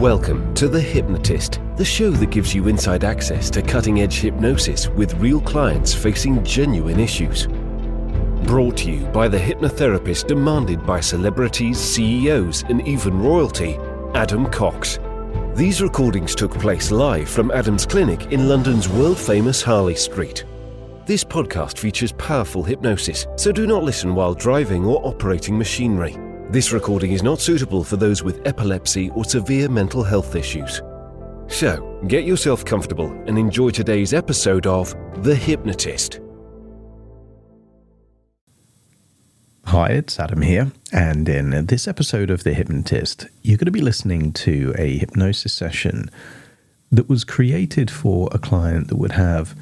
Welcome to The Hypnotist, the show that gives you inside access to cutting-edge hypnosis with real clients facing genuine issues. Brought to you by the hypnotherapist demanded by celebrities, CEOs, and even royalty, Adam Cox. These recordings took place live from Adam's clinic in London's world-famous Harley Street. This podcast features powerful hypnosis, so do not listen while driving or operating machinery. This recording is not suitable for those with epilepsy or severe mental health issues. So, get yourself comfortable and enjoy today's episode of The Hypnotist. Hi, it's Adam here, and in this episode of The Hypnotist, you're going to be listening to a hypnosis session that was created for a client that would have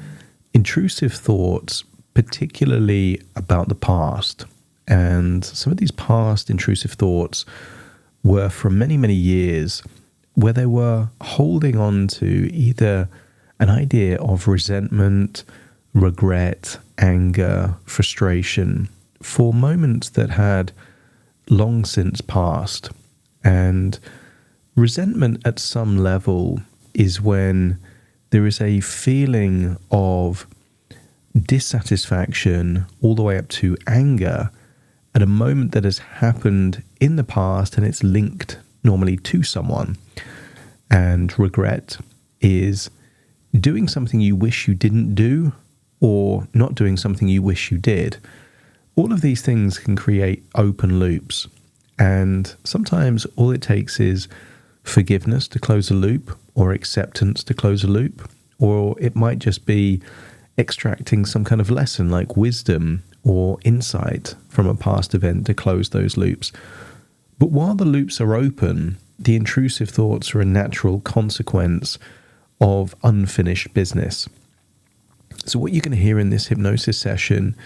intrusive thoughts, particularly about the past. And some of these past intrusive thoughts were from many, many years where they were holding on to either an idea of resentment, regret, anger, frustration for moments that had long since passed. And resentment at some level is when there is a feeling of dissatisfaction all the way up to anger at a moment that has happened in the past and it's linked normally to someone. And regret is doing something you wish you didn't do or not doing something you wish you did. All of these things can create open loops. And sometimes all it takes is forgiveness to close a loop, or acceptance to close a loop, or it might just be extracting some kind of lesson like wisdom or insight from a past event to close those loops. But while the loops are open, the intrusive thoughts are a natural consequence of unfinished business. So what you're going to hear in this hypnosis session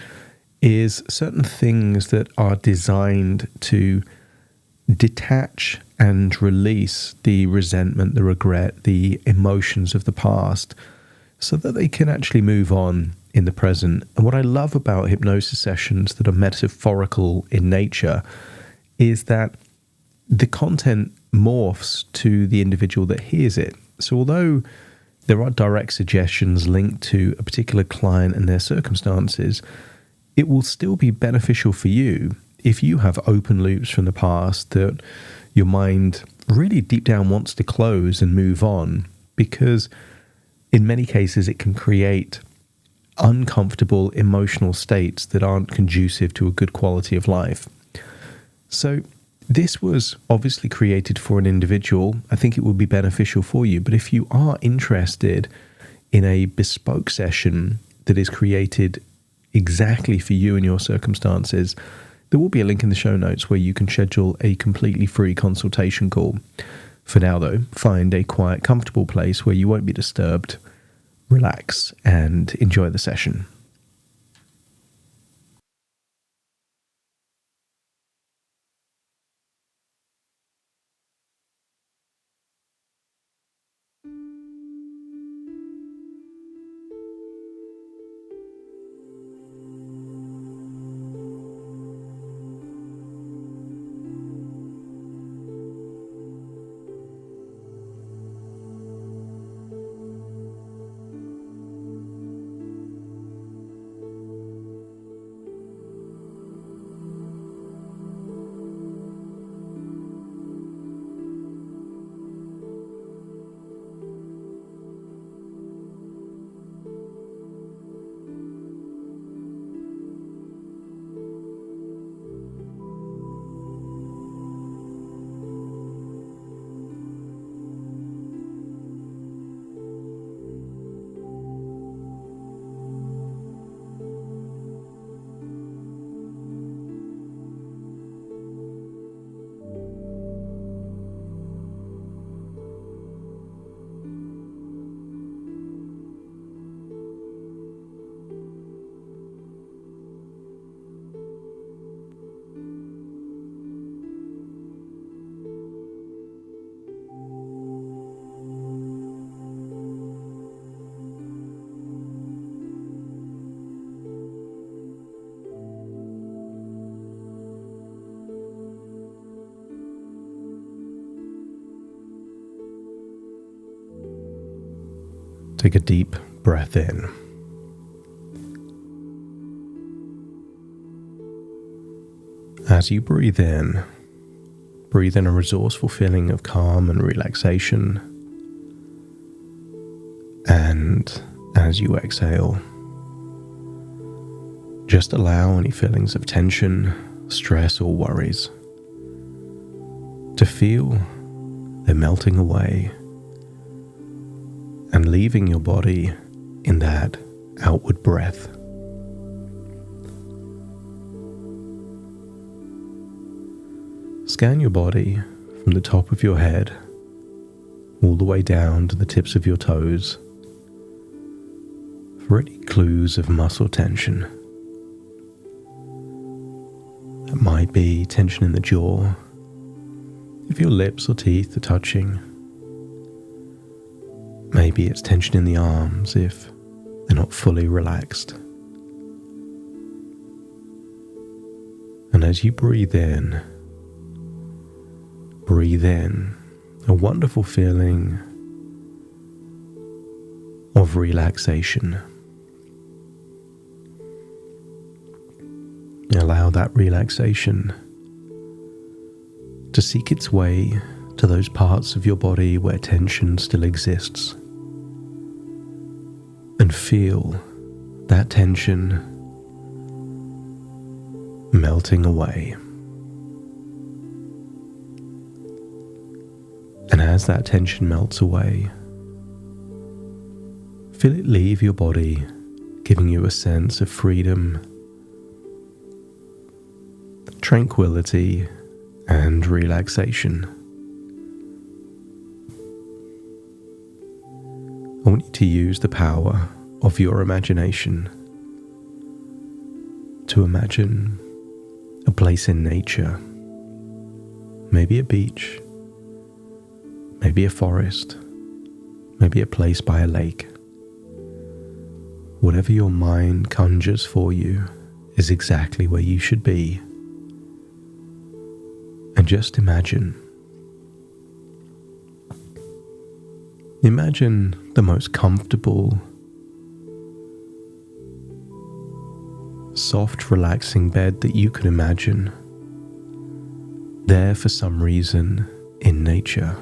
is certain things that are designed to detach and release the resentment, the regret, the emotions of the past, so that they can actually move on in the present. And what I love about hypnosis sessions that are metaphorical in nature is that the content morphs to the individual that hears it. So although there are direct suggestions linked to a particular client and their circumstances, it will still be beneficial for you if you have open loops from the past that your mind really deep down wants to close and move on, because in many cases it can create uncomfortable emotional states that aren't conducive to a good quality of life. So this was obviously created for an individual. I think it would be beneficial for you. But if you are interested in a bespoke session that is created exactly for you and your circumstances, there will be a link in the show notes where you can schedule a completely free consultation call. For now, though, find a quiet, comfortable place where you won't be disturbed. Relax and enjoy the session. Take a deep breath in. As you breathe in a resourceful feeling of calm and relaxation. And as you exhale, just allow any feelings of tension, stress, or worries to feel they're melting away and leaving your body in that outward breath. Scan your body from the top of your head all the way down to the tips of your toes for any clues of muscle tension. That might be tension in the jaw, if your lips or teeth are touching. Maybe it's tension in the arms if they're not fully relaxed. And as you breathe in a wonderful feeling of relaxation. Allow that relaxation to seek its way to those parts of your body where tension still exists, and feel that tension melting away. And as that tension melts away, feel it leave your body, giving you a sense of freedom, tranquility, and relaxation. I want you to use the power of your imagination to imagine a place in nature, maybe a beach, maybe a forest, maybe a place by a lake. Whatever your mind conjures for you is exactly where you should be. And just imagine the most comfortable, soft, relaxing bed that you could imagine, there for some reason in nature.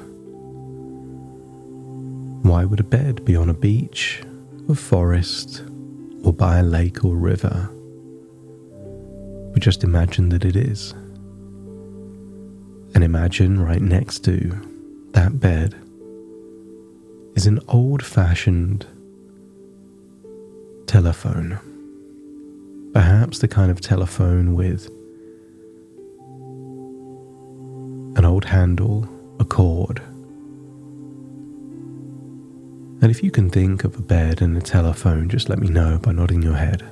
Why would a bed be on a beach, a forest, or by a lake or river? But just imagine that it is. And imagine right next to that bed is an old-fashioned telephone. Perhaps the kind of telephone with an old handle, a cord. And if you can think of a bed and a telephone, just let me know by nodding your head.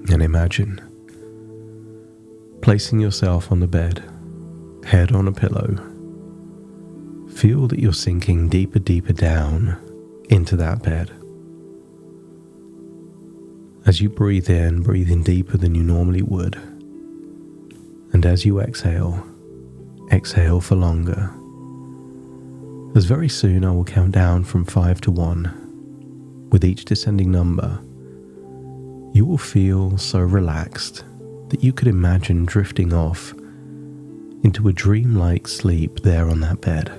And imagine placing yourself on the bed, head on a pillow. Feel that you're sinking deeper down into that bed. As you breathe in deeper than you normally would. And as you exhale for longer. As very soon I will count down from 5 to 1. With each descending number, you will feel so relaxed that you could imagine drifting off into a dreamlike sleep there on that bed.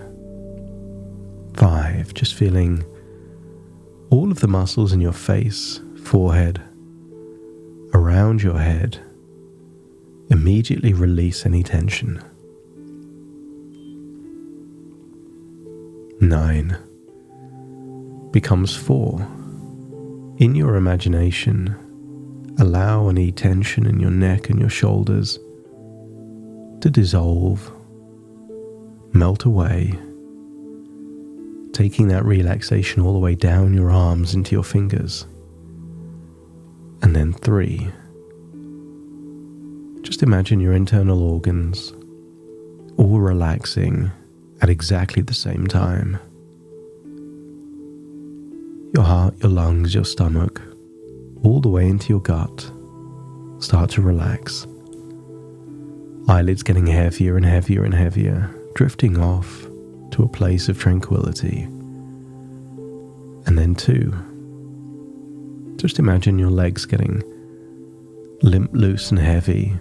5, just feeling all of the muscles in your face, forehead, around your head, immediately release any tension. 9 becomes 4. In your imagination, allow any tension in your neck and your shoulders to dissolve, melt away, taking that relaxation all the way down your arms into your fingers. And then 3. Just imagine your internal organs all relaxing at exactly the same time. Your heart, your lungs, your stomach, all the way into your gut, start to relax. Eyelids getting heavier and heavier and heavier, drifting off to a place of tranquility. And then 2, just imagine your legs getting limp, loose and heavy,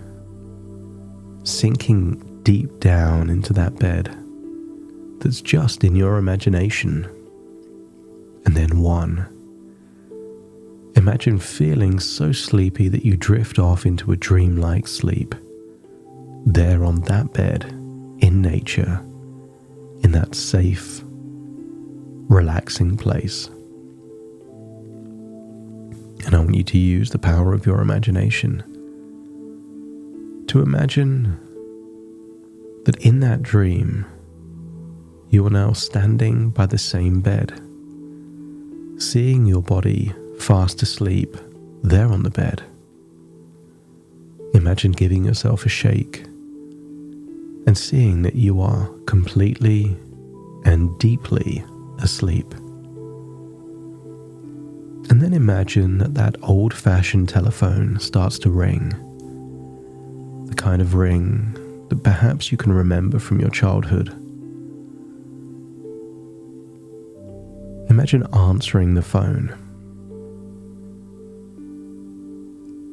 sinking deep down into that bed that's just in your imagination. And then 1, imagine feeling so sleepy that you drift off into a dreamlike sleep, there on that bed, in nature, in that safe, relaxing place. And I want you to use the power of your imagination to imagine that in that dream, you are now standing by the same bed, seeing your body fast asleep there on the bed. Imagine giving yourself a shake and seeing that you are completely and deeply asleep. And then imagine that that old-fashioned telephone starts to ring, the kind of ring that perhaps you can remember from your childhood. Imagine answering the phone.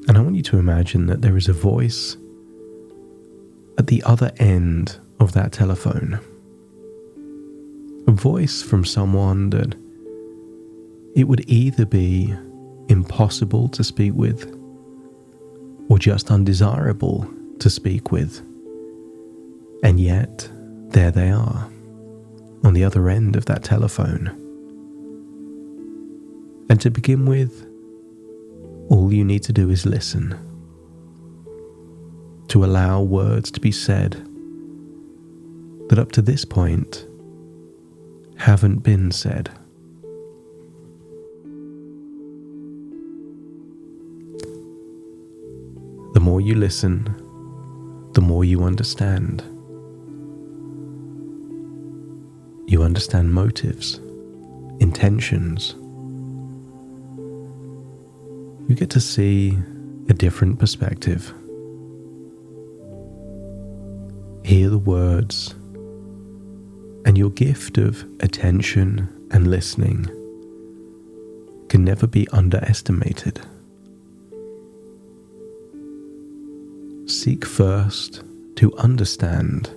And I want you to imagine that there is a voice at the other end of that telephone. A voice from someone that it would either be impossible to speak with or just undesirable to speak with. And yet, there they are, on the other end of that telephone. And to begin with, all you need to do is listen, to allow words to be said that up to this point haven't been said. The more you listen, the more you understand. You understand motives, intentions. You get to see a different perspective. Hear the words, and your gift of attention and listening can never be underestimated. Seek first to understand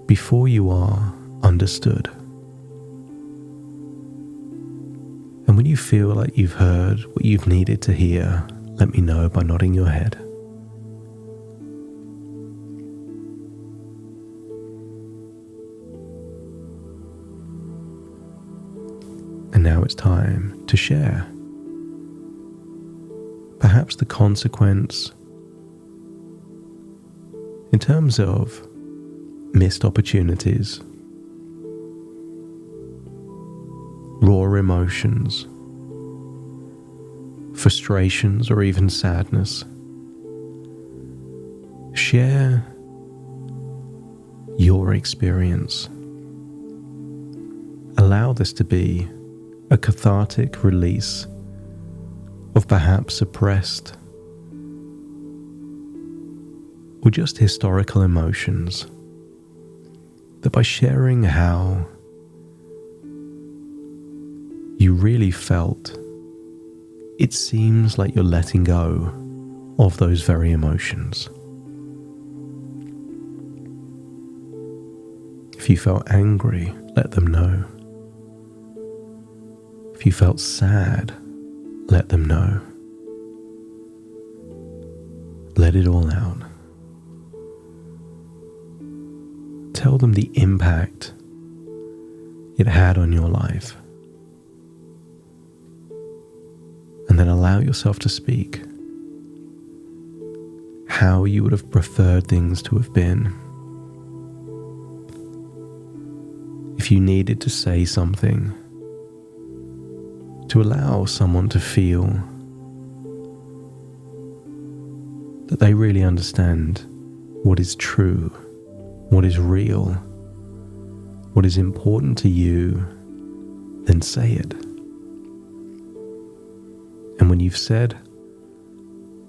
before you are understood. And when you feel like you've heard what you've needed to hear, let me know by nodding your head. And now it's time to share. Perhaps the consequence in terms of missed opportunities, raw emotions, frustrations, or even sadness. Share your experience. Allow this to be a cathartic release of perhaps suppressed or just historical emotions, that by sharing how you really felt, it seems like you're letting go of those very emotions. If you felt angry, let them know. If you felt sad, let them know. Let it all out. Tell them the impact it had on your life. And then allow yourself to speak how you would have preferred things to have been. If you needed to say something, to allow someone to feel that they really understand what is true, what is real, what is important to you, then say it. And when you've said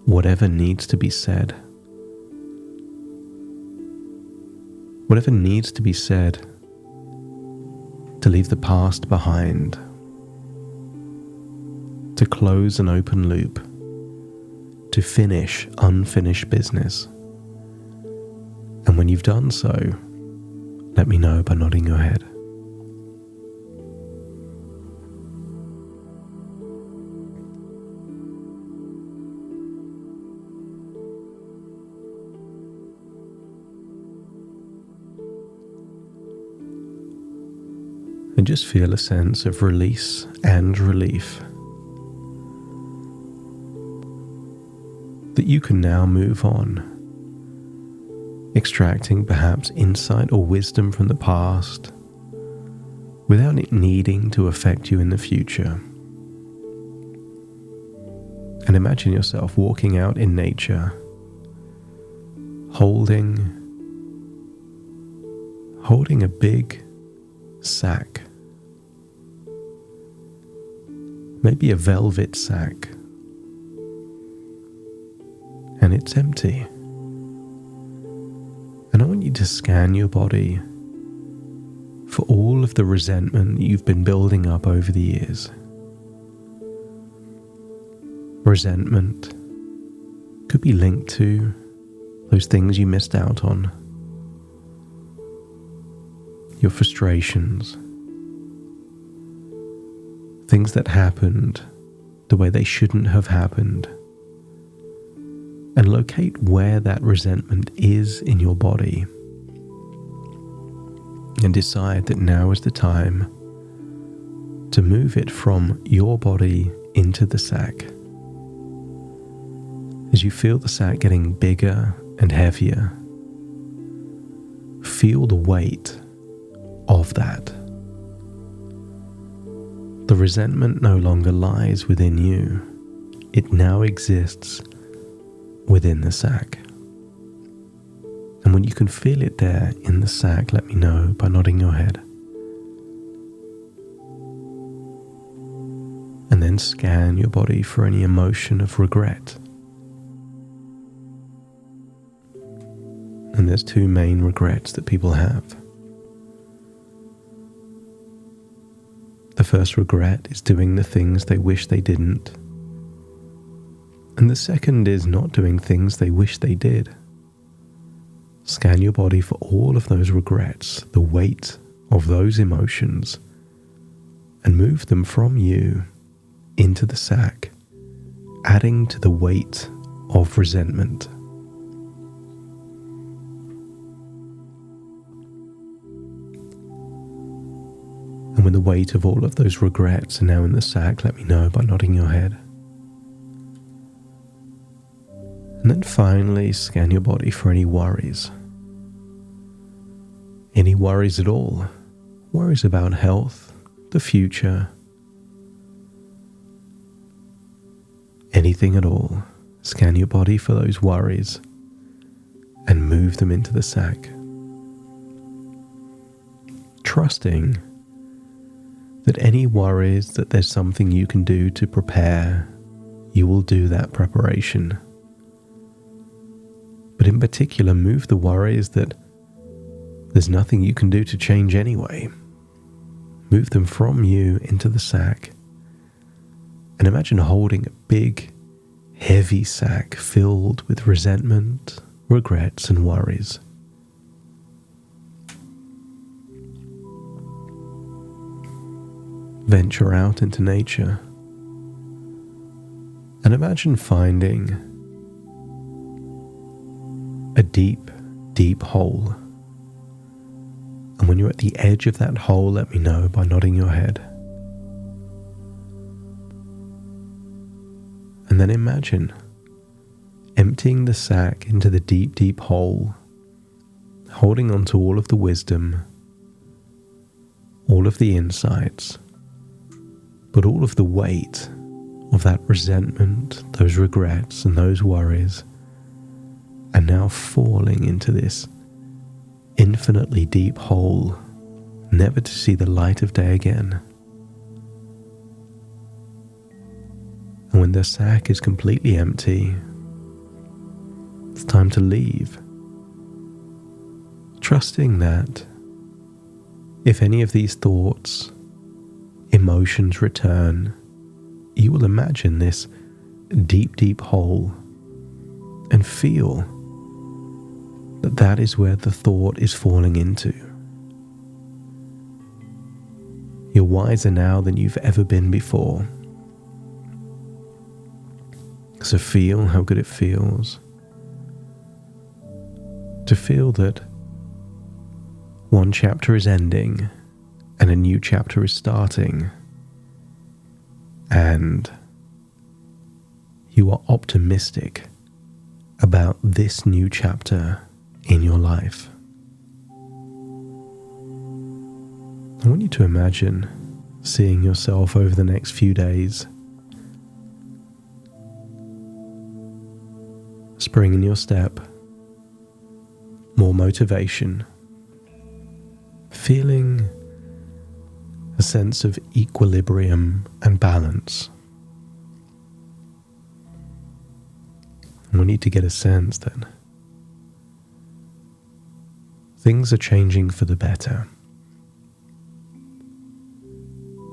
whatever needs to be said, to leave the past behind, to close an open loop, to finish unfinished business. And when you've done so, let me know by nodding your head. And just feel a sense of release and relief that you can now move on, extracting perhaps insight or wisdom from the past without it needing to affect you in the future. And imagine yourself walking out in nature, holding a big sack. Maybe a velvet sack, and it's empty. And I want you to scan your body for all of the resentment you've been building up over the years. Resentment could be linked to those things you missed out on, your frustrations, things that happened the way they shouldn't have happened, and locate where that resentment is in your body and decide that now is the time to move it from your body into the sack. As you feel the sack getting bigger and heavier, feel the weight of that. The resentment no longer lies within you. It now exists within the sack. And when you can feel it there in the sack, let me know by nodding your head. And then scan your body for any emotion of regret. And there's two main regrets that people have. The first regret is doing the things they wish they didn't. And the second is not doing things they wish they did. Scan your body for all of those regrets, the weight of those emotions, and move them from you into the sack, adding to the weight of resentment. And when the weight of all of those regrets are now in the sack, let me know by nodding your head. And then finally, scan your body for any worries. Any worries at all. Worries about health, the future, anything at all. Scan your body for those worries and move them into the sack. Trusting that any worries that there's something you can do to prepare, you will do that preparation. But in particular, move the worries that there's nothing you can do to change anyway. Move them from you into the sack. And imagine holding a big, heavy sack filled with resentment, regrets, and worries. Venture out into nature and imagine finding a deep, deep hole. And when you're at the edge of that hole, let me know by nodding your head. And then imagine emptying the sack into the deep, deep hole, holding on to all of the wisdom, all of the insights, but all of the weight of that resentment, those regrets, and those worries are now falling into this infinitely deep hole, never to see the light of day again. And when the sack is completely empty, it's time to leave, trusting that If any of these thoughts, emotions return, you will imagine this deep, deep hole and feel that that is where the thought is falling into. You're wiser now than you've ever been before. So feel how good it feels to feel that one chapter is ending and a new chapter is starting, and you are optimistic about this new chapter in your life. I want you to imagine seeing yourself over the next few days, spring in your step, more motivation, feeling a sense of equilibrium and balance. And we need to get a sense that things are changing for the better.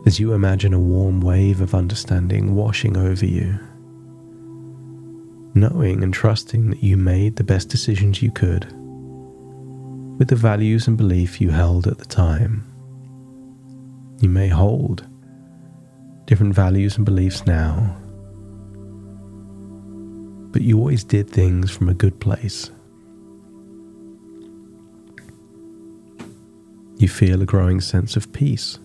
As you imagine a warm wave of understanding washing over you, knowing and trusting that you made the best decisions you could with the values and belief you held at the time. You may hold different values and beliefs now, but you always did things from a good place. You feel a growing sense of peace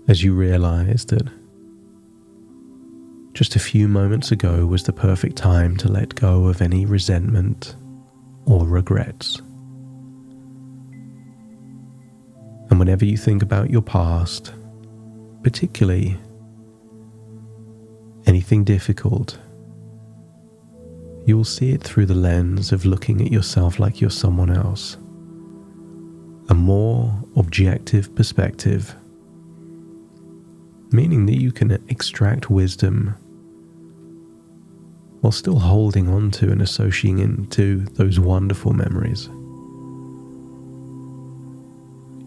as you realize that just a few moments ago was the perfect time to let go of any resentment or regrets. And whenever you think about your past, particularly anything difficult, you will see it through the lens of looking at yourself like you're someone else. A more objective perspective, meaning that you can extract wisdom while still holding on to and associating into those wonderful memories.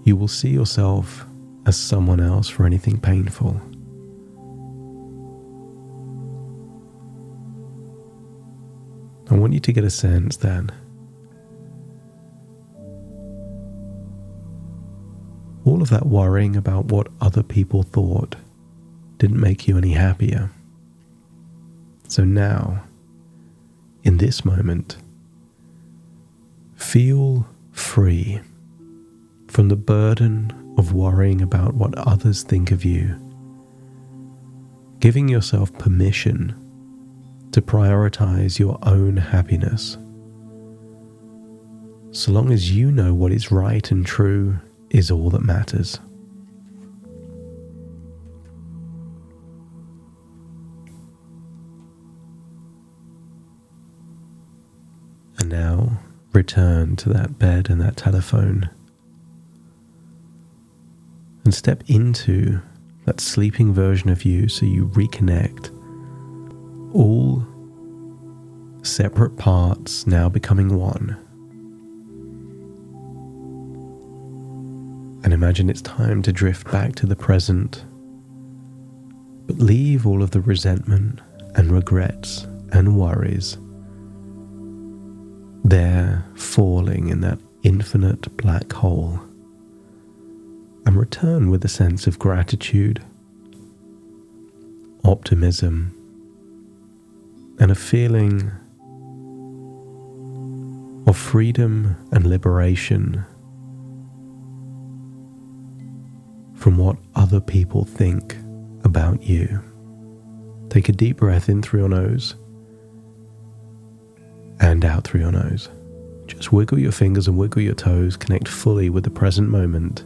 You will see yourself as someone else for anything painful. I want you to get a sense that all of that worrying about what other people thought didn't make you any happier. So now, in this moment, feel free from the burden of worrying about what others think of you, giving yourself permission to prioritize your own happiness. So long as you know what is right and true is all that matters. And now return to that bed and that telephone and step into that sleeping version of you so you reconnect all separate parts now becoming one. And imagine it's time to drift back to the present, but leave all of the resentment and regrets and worries there falling in that infinite black hole, and return with a sense of gratitude, optimism, and a feeling of freedom and liberation from what other people think about you. Take a deep breath in through your nose and out through your nose. Just wiggle your fingers and wiggle your toes, connect fully with the present moment.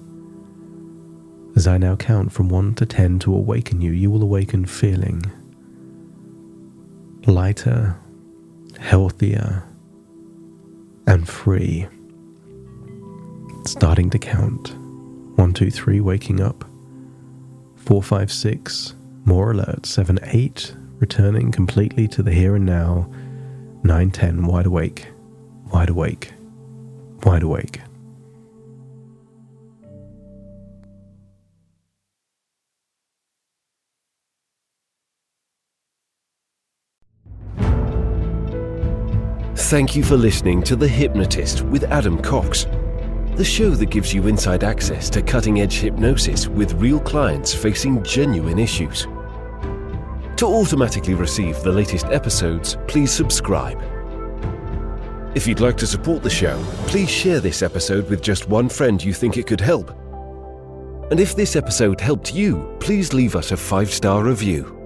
As I now count from 1 to 10 to awaken you, you will awaken feeling lighter, healthier, and free. Starting to count. 1, 2, 3, waking up. 4, 5, 6, more alert. 7, 8, returning completely to the here and now. 9, 10, wide awake, wide awake, wide awake. Thank you for listening to The Hypnotist with Adam Cox, the show that gives you inside access to cutting-edge hypnosis with real clients facing genuine issues. To automatically receive the latest episodes, please subscribe. If you'd like to support the show, please share this episode with just one friend you think it could help. And if this episode helped you, please leave us a 5-star review.